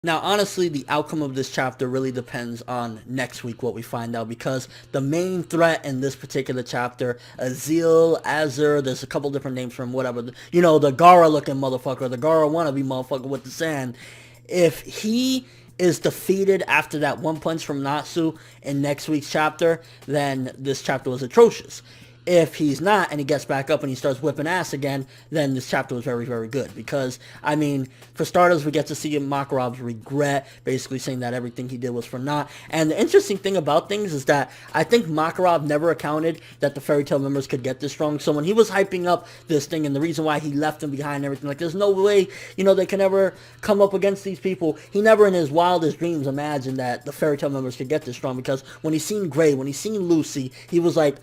Now, honestly, the outcome of this chapter really depends on next week what we find out, because the main threat in this particular chapter, Azir, there's a couple different names from whatever, you know, the Gaara looking motherfucker, the Gaara wannabe motherfucker with the sand. If he is defeated after that one punch from Natsu in next week's chapter, then this chapter was atrocious. If he's not and he gets back up and he starts whipping ass again, then this chapter was very, very good. Because, I mean, for starters, we get to see Makarov's regret, basically saying that everything he did was for naught. And the interesting thing about things is that I think Makarov never accounted that the Fairy Tail members could get this strong. So when he was hyping up this thing and the reason why he left them behind and everything, like, there's no way, you know, they can ever come up against these people. He never in his wildest dreams imagined that the Fairy Tail members could get this strong. Because when he seen Gray, when he seen Lucy, he was like,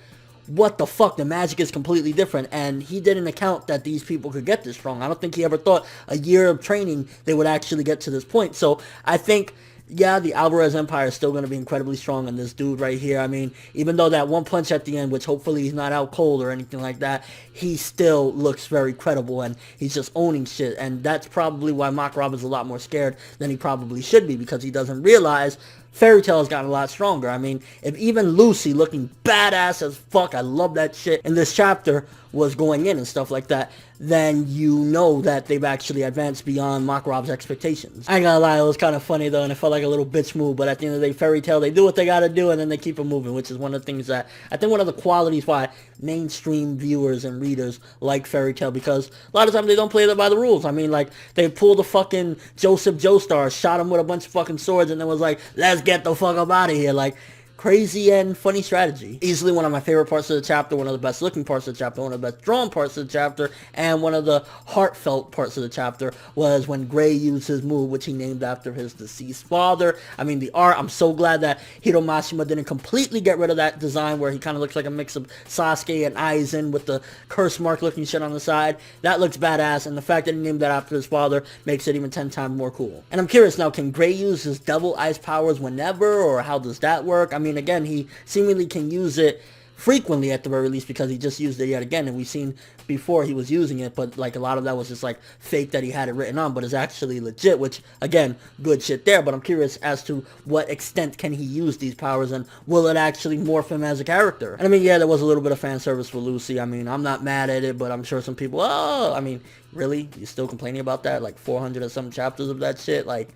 what the fuck, the magic is completely different, and he didn't account that these people could get this strong. I don't think he ever thought a year of training they would actually get to this point. So I think, yeah, the Alvarez Empire is still going to be incredibly strong, and this dude right here, I mean, even though that one punch at the end, which hopefully he's not out cold or anything like that, he still looks very credible, and he's just owning shit, and that's probably why Makarov is a lot more scared than he probably should be, because he doesn't realize Fairy Tail has gotten a lot stronger. I mean, if even Lucy, looking badass as fuck, I love that shit, in this chapter was going in and stuff like that, then you know that they've actually advanced beyond Makarov's expectations. I ain't gonna lie, it was kind of funny though, and it felt like a little bitch move, but at the end of the day, Fairy Tail, they do what they gotta do, and then they keep it moving, which is one of the things that, I think one of the qualities why mainstream viewers and readers like Fairy Tail, because a lot of times they don't play that by the rules. I mean, like, they pulled the fucking Joseph Joestar, shot him with a bunch of fucking swords, and then was like, let's get the fuck up out of here, like, crazy and funny strategy. Easily one of my favorite parts of the chapter, one of the best looking parts of the chapter, one of the best drawn parts of the chapter, and one of the heartfelt parts of the chapter was when Gray used his move, which he named after his deceased father. I mean, the art, I'm so glad that Hiro Mashima didn't completely get rid of that design where he kind of looks like a mix of Sasuke and Aizen with the curse mark looking shit on the side. That looks badass, and the fact that he named that after his father makes it even 10 times more cool. And I'm curious now, can Gray use his double ice powers whenever, or how does that work? I mean, again, he seemingly can use it frequently at the very least, because he just used it yet again, and we've seen before he was using it, but like a lot of that was just like fake that he had it written on, but it's actually legit, which again, good shit there. But I'm curious as to what extent can he use these powers, and will it actually morph him as a character? And I mean, yeah, there was a little bit of fan service for Lucy. I mean, I'm not mad at it, but I'm sure some people, oh, I mean, really? You're still complaining about that? Like 400 or some chapters of that shit? Like,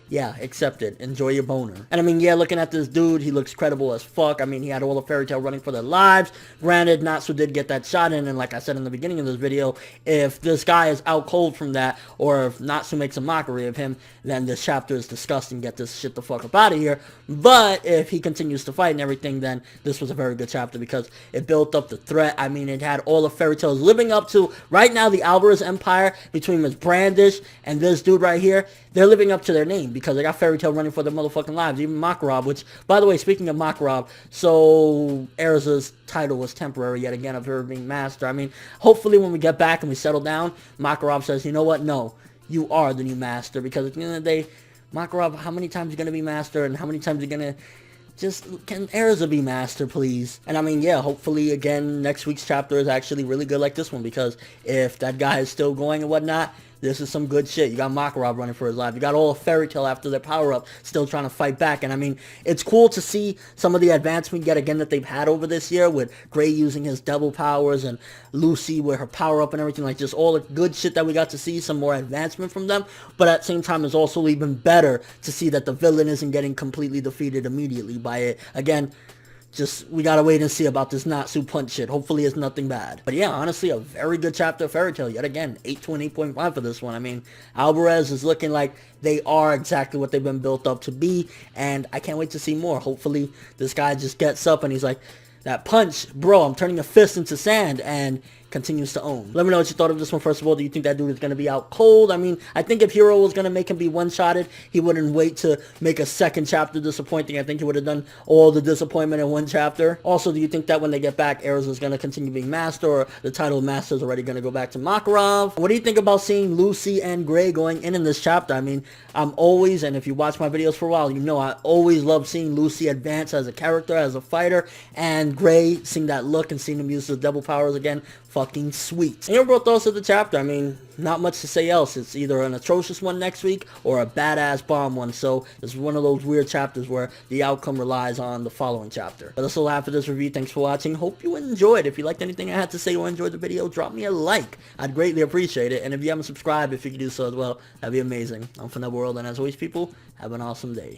yeah, accept it. Enjoy your boner. And I mean, yeah, looking at this dude, he looks credible as fuck. I mean, he had all the Fairy Tail running for their lives. Granted, Natsu did get that shot in, and like I said in the beginning of this video, if this guy is out cold from that, or if Natsu makes a mockery of him, then this chapter is disgusting. Get this shit the fuck up out of here. But if he continues to fight and everything, then this was a very good chapter, because it built up the threat. I mean, it had all the Fairy Tails living up to, right now, the Alvarez Empire, between Ms. Brandish and this dude right here, they're living up to their name, because they got Fairy Tail running for their motherfucking lives. Even Makarov, which, by the way, speaking of Makarov, so Erza's title was temporary yet again of her being master. I mean, hopefully when we get back and we settle down, Makarov says, you know what, no, you are the new master, because at the end of the day, Makarov, how many times are you going to be master, and how many times are you going to just, can Erza be master, please? And I mean, yeah, hopefully, again, next week's chapter is actually really good like this one, because if that guy is still going and whatnot, this is some good shit. You got Makarov running for his life. You got all of Fairy Tail after their power-up still trying to fight back. And I mean, it's cool to see some of the advancement yet again that they've had over this year, with Gray using his devil powers and Lucy with her power-up and everything, like just all the good shit that we got to see, some more advancement from them. But at the same time, it's also even better to see that the villain isn't getting completely defeated immediately by it. Again, just, we gotta wait and see about this Natsu punch shit. Hopefully it's nothing bad. But yeah, honestly, a very good chapter of Fairy Tail. Yet again, 8 to an 8.5 for this one. I mean, Alvarez is looking like they are exactly what they've been built up to be. And I can't wait to see more. Hopefully this guy just gets up and he's like, that punch, bro, I'm turning a fist into sand, and continues to own. Let me know what you thought of this one. First of all, do you think that dude is going to be out cold? I mean, I think if Hiro was going to make him be one-shotted, he wouldn't wait to make a second chapter disappointing. I think he would have done all the disappointment in one chapter. Also, do you think that when they get back, Erza is going to continue being master, or the title of master is already going to go back to Makarov? What do you think about seeing Lucy and Gray going in this chapter? I mean, I'm always, and if you watch my videos for a while, you know I always love seeing Lucy advance as a character, as a fighter, and Gray, seeing that look and seeing him use the double powers again, fuck fucking sweet. And your overall thoughts of the chapter, I mean, not much to say else. It's either an atrocious one next week or a badass bomb one, so this is one of those weird chapters where the outcome relies on the following chapter. But that's all I have for this review. Thanks for watching. Hope you enjoyed. If you liked anything I had to say or enjoyed the video, drop me a like. I'd greatly appreciate it. And if you haven't subscribed, if you could do so as well, that'd be amazing. I'm from the world, and as always, people, have an awesome day.